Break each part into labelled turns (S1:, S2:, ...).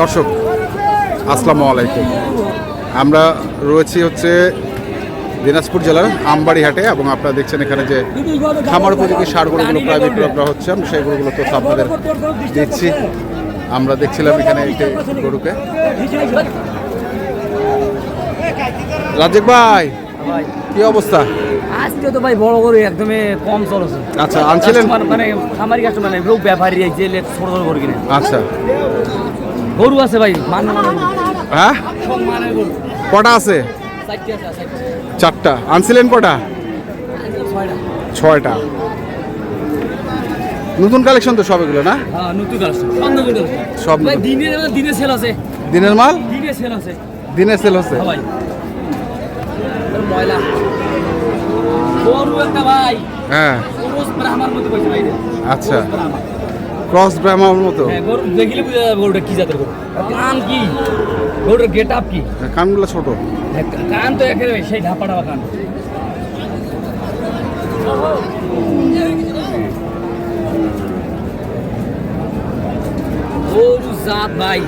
S1: দর্শক আসসালামু আলাইকুম। আমরা রয়েছি হচ্ছে দিনাজপুর জেলার আমবাড়ি হাটে এবং আপনারা দেখছেন এখানে যে খামার উপযোগী সার গরুগুলো প্রায় বিক্রয় করা হচ্ছে। আমি সেই গরুগুলো তথ্য আপনাদের দিচ্ছি। আমরা দেখছিলাম এখানে একটি গরুকে। রাজেক ভাই, কি অবস্থা?
S2: আজকে তো ভাই বড় গরু একদমই কম চলছে।
S1: আচ্ছা, আনছিলেন
S2: মানে খামারি কাস্টমার মানে লোক ব্যাপারী যে ছোট ছোট গরু কিনে।
S1: আচ্ছা,
S2: গরু আছে ভাই,
S1: হ্যাঁ কটা আছে? চারটা। আনছিলেন কটা? 6টা। নতুন কালেকশন তো সব এগুলো না?
S2: হ্যাঁ, নতুন কালেকশন
S1: সব
S2: ভাই। দিনে সেল আছে,
S1: দিনের মাল
S2: দিনে সেল আছে,
S1: দিনে সেল হচ্ছে
S2: ভাই। ময়লা গরু একটা ভাই,
S1: হ্যাঁ।
S2: ক্রস ব্রাহ্মার মতো কইছে ভাই।
S1: আচ্ছা, ক্রস ব্রাহ্মার মতো।
S2: হ্যাঁ, গরু দেখিলে বুঝা যাবে গরুটা কি জাতের গরু। কান কি, গরুর গেট আপ কি।
S1: কানগুলো ছোট,
S2: কান তো একেবারে সেই ঢাপা ঢাপা কান। গরু জাত ভাই,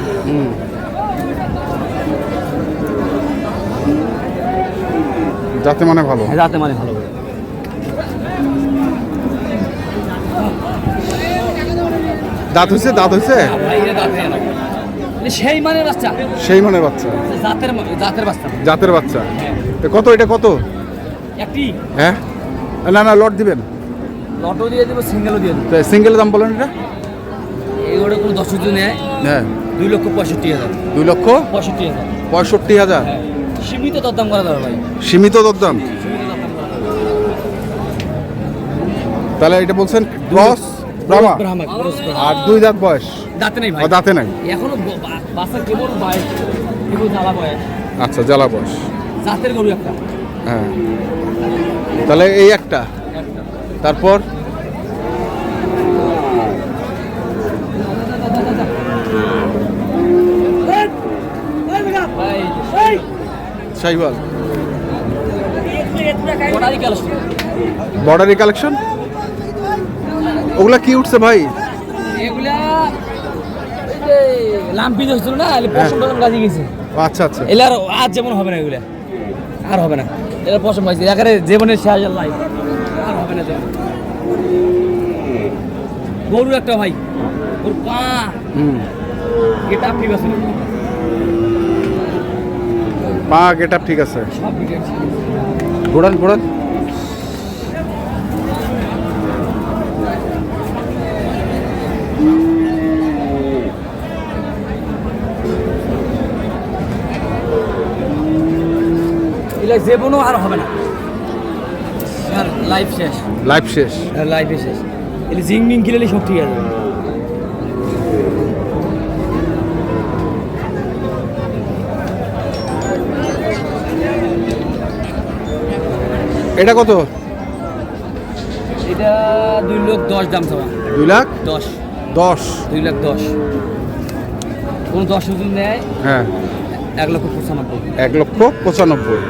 S1: যাতে মানে ভালো।
S2: যাতে মানে ভালো।
S1: দাঁত হয়েছে, দাঁত হয়েছে,
S2: সেই মানের বাচ্চা,
S1: সেই মানের বাচ্চা,
S2: জাতের জাতের বাচ্চা,
S1: জাতের বাচ্চা। কত এটা? কত?
S2: একটি।
S1: হ্যাঁ, না না, লট দিবেন?
S2: লটও দিয়ে দেবো, সিঙ্গেলও দিয়ে দেবো।
S1: সিঙ্গেলের দাম বলেন এটা?
S2: এগুলো কোনো 10 জন নেয়।
S1: হ্যাঁ,
S2: 2,65,000।
S1: 2,65,000।
S2: 65,000। সীমিত দরদাম করা যাবে ভাই,
S1: সীমিত দরদাম।
S2: তাহলে
S1: এটা বলছেন ক্রস ব্রাহ্মা, আর 2 দাঁত বয়স?
S2: দাঁতে নেই ভাই,
S1: দাঁতে নাই
S2: এখনো। বাচ্চা কেবল বয়স, কেবল জ্বালা বয়স।
S1: আচ্ছা, জ্বালা বয়স।
S2: জাতের গরু একটা।
S1: হ্যাঁ, তাহলে এই একটা। তারপর শাইওয়াল বর্ডারি কালেকশন। ওগুলা কি উঠছে ভাই?
S2: এগুলা লাম্পি হচ্ছিল না, পশম গাজি গেছে।
S1: আচ্ছা আচ্ছা,
S2: এগুলা আর যেমন হবে না, এগুলা আর হবে না। এগুলা পশম গাইছে এখানে জীবনের শেষ লাই, আর হবে না। গরু একটা ভাই, ওর পা গেট আপ ঠিক আছে,
S1: পা গেট আপ ঠিক আছে।
S2: সব ঠিক আছে।
S1: ঘোড়ান ঘোড়ান।
S2: এগুলা জীবনও আর হবে না, আর লাইফ শেষ,
S1: লাইফ শেষ,
S2: লাইফ শেষ। এগুলো জিং মিং কিনলে সব ঠিক আছে।
S1: এটা কত?
S2: এটা 2,10,000 দাম চাওয়া।
S1: 2,10,000।
S2: 2,10,000 কোন 10 জন নেয়?
S1: হ্যাঁ,
S2: 1,95,000।
S1: 1,95,000।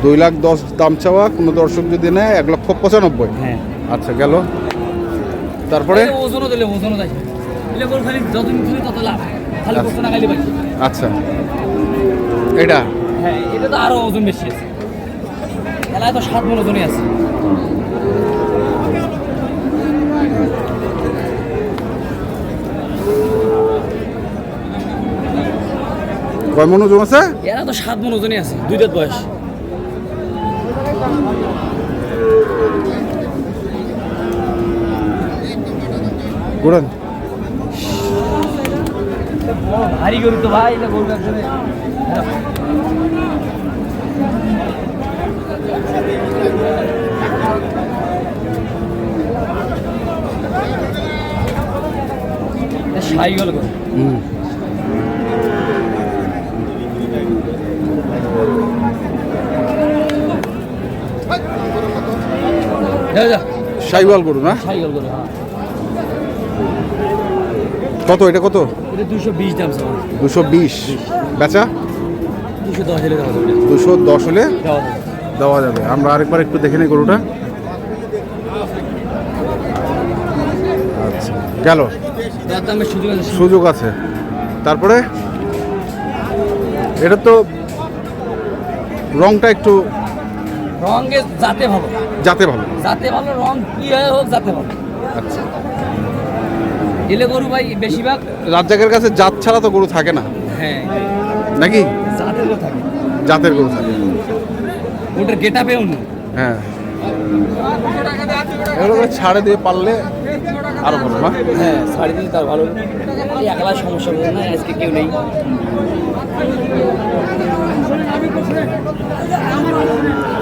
S1: 2,10,000 দাম চাওয়া, কোনো দর্শক যদি নেয় 1,95,000।
S2: হ্যাঁ,
S1: আচ্ছা, গেল। তারপরে
S2: ওজনও দিলে ওজনও দেয়। এলে গরু খালি যতদিন খালি তত লাভ, খালি কষ্ট না খালি পাইছে।
S1: আচ্ছা, এটা?
S2: হ্যাঁ, এটা তো আরো ওজন বেশি আছে। এলাকায় তো 7 মণ ওজনই আছে।
S1: কয় মণ ওজন আছে?
S2: এরা তো 7 মণ ওজনই আছে, 2 দাঁত বয়স।
S1: ঘোড়ান।
S2: ভারী গরু তো ভাই, এটা গরু একজনে সাইকেল গরু।
S1: শাইওয়াল গরু না?
S2: সাইকেল গরু, হ্যাঁ।
S1: কত এটা? কত?
S2: এটা 220 দাম স্যার।
S1: 220 বেচা?
S2: 210 হলে দেওয়া যাবে।
S1: 210 হলে
S2: দেওয়া যাবে।
S1: দেওয়া যাবে। আমরা আরেকবার একটু দেখে নিই গরুটা। আচ্ছা, গেল।
S2: দামের সুযোগ আছে।
S1: সুযোগ আছে। তারপরে এটা তো রংটা একটু
S2: রঙে যাতে ভালো,
S1: যাতে ভালো।
S2: যাতে ভালো, রং কি হয় হোক যাতে ভালো।
S1: আচ্ছা,
S2: এলে গরু ভাই বেশিরভাগ
S1: রাজ্জাকের কাছে জাত ছাড়া তো গরু থাকে না
S2: হ্যাঁ
S1: নাকি?
S2: জাতের গরু থাকে,
S1: জাতের গরু থাকে।
S2: ওটার গেট আপে অন্য।
S1: হ্যাঁ, এগুলো করে ছাড়ে দিয়ে পারলে আরো ভালো না?
S2: হ্যাঁ শাড়ি দিলে তার ভালো। এই একলা সমস্যা হবে না, আজকে কেউ নেই।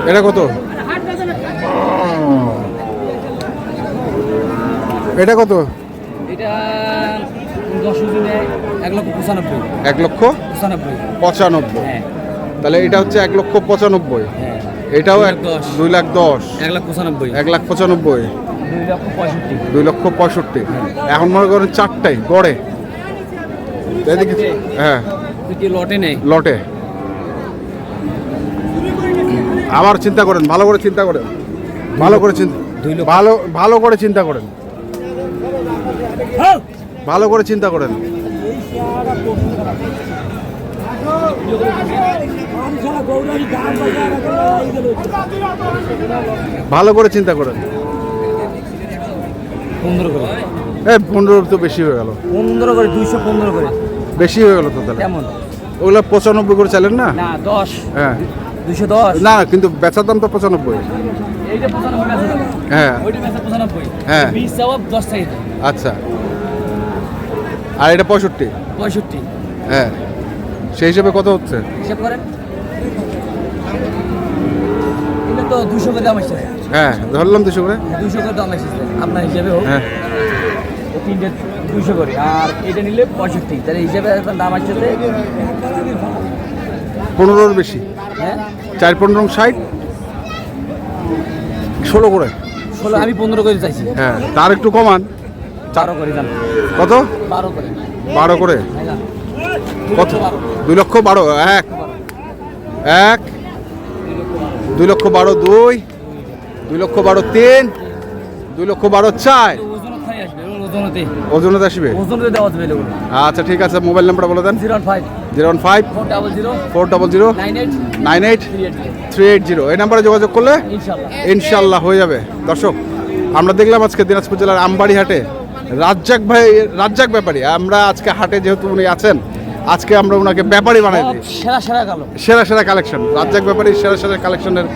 S1: এটা কত? এটা কত?
S2: এটা 10 দিনে 1,95,000।
S1: 1,95,000।
S2: হ্যাঁ
S1: তাহলে এটা হচ্ছে 1,95,000।
S2: হ্যাঁ
S1: এটাও
S2: 2,10,000
S1: 2,10,000,
S2: 1,95,000
S1: 1,95,000,
S2: 2,65,000।
S1: 2,65,000। এখন মনে করেন চারটাই গড়ে। এদিকে হ্যাঁ,
S2: তুই কি লটে নেই?
S1: লটে। আবার চিন্তা করেন, ভালো করে চিন্তা করেন, ভালো করে চিন্তা, ভালো করে চিন্তা করেন, ভালো করে চিন্তা করেন। ভালো করে চিন্তা করেন।
S2: 15 করে।
S1: 15 তো বেশি হয়ে গেল।
S2: 15 করে, 215 করে।
S1: বেশি হয়ে গেল তো তাহলে।
S2: কেমন?
S1: ওগুলো 95 করে চালেন না?
S2: না 10।
S1: হ্যাঁ
S2: 210।
S1: না, কিন্তু বেচার দাম তো 95।
S2: এইটা 95 আছে।
S1: হ্যাঁ
S2: ওইটা আছে 95।
S1: হ্যাঁ।
S2: 20 জবাব 10 চাইতে।
S1: আচ্ছা, আর এটা 65।
S2: 65।
S1: হ্যাঁ, সেই হিসেবে কত হচ্ছে?
S2: হিসাব করেন। এটা তো 200 করে দাম আসছে।
S1: হ্যাঁ, ধরলাম 200 করে।
S2: 200 করে দাম আসছে আপনার হিসাবে হোক।
S1: হ্যাঁ,
S2: এই তিনটে 200 করে, আর এটা নিলে 65। তাহলে হিসাবে এখন দাম আসছে
S1: 15-র বেশি।
S2: হ্যাঁ
S1: 4-15 60, 16 করে।
S2: 16। আমি 15 করে চাইছি।
S1: হ্যাঁ, তার একটু কমান।
S2: 12 করে দাম।
S1: কত?
S2: 12 করে।
S1: 12 করে।
S2: হ্যাঁ, না।
S1: কত? 2,12,000। 1 2,12,000, 2 2,12,000, 3 2,12,000, 4।
S2: ওজনত খাই আসবে, ওজনতে।
S1: ওজনে আসবে।
S2: ওজনতে দেওয়া যাবে এগুলো।
S1: আচ্ছা ঠিক আছে, মোবাইল নাম্বারটা বলে দেন।
S2: 015
S1: 015
S2: 400
S1: 400
S2: 98
S1: 98
S2: 380।
S1: 380। এই নাম্বারে যোগাযোগ করলে
S2: ইনশাআল্লাহ।
S1: ইনশাল্লাহ হয়ে যাবে। দর্শক, আমরা দেখলাম আজকে দিনাজপুর জেলার আমবাড়ি হাটে রাজ্জাক ব্যাপারী। আমরা আজকে হাটে যেহেতু উনি আছেন, আজকে আমরা ওনাকে ব্যাপারী বানাই দিই।
S2: সেরা গেল।
S1: সেরা কালেকশন, রাজ্জাক ব্যাপারী সেরা কালেকশনের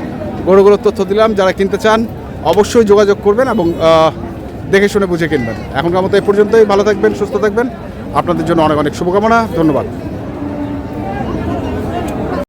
S1: গরুগুলোর তথ্য দিলাম। যারা কিনতে চান অবশ্যই যোগাযোগ করবেন এবং দেখে শুনে বুঝে কিনবেন। এখনকার মতো এই পর্যন্তই। ভালো থাকবেন, সুস্থ থাকবেন। আপনাদের জন্য অনেক অনেক শুভকামনা। ধন্যবাদ।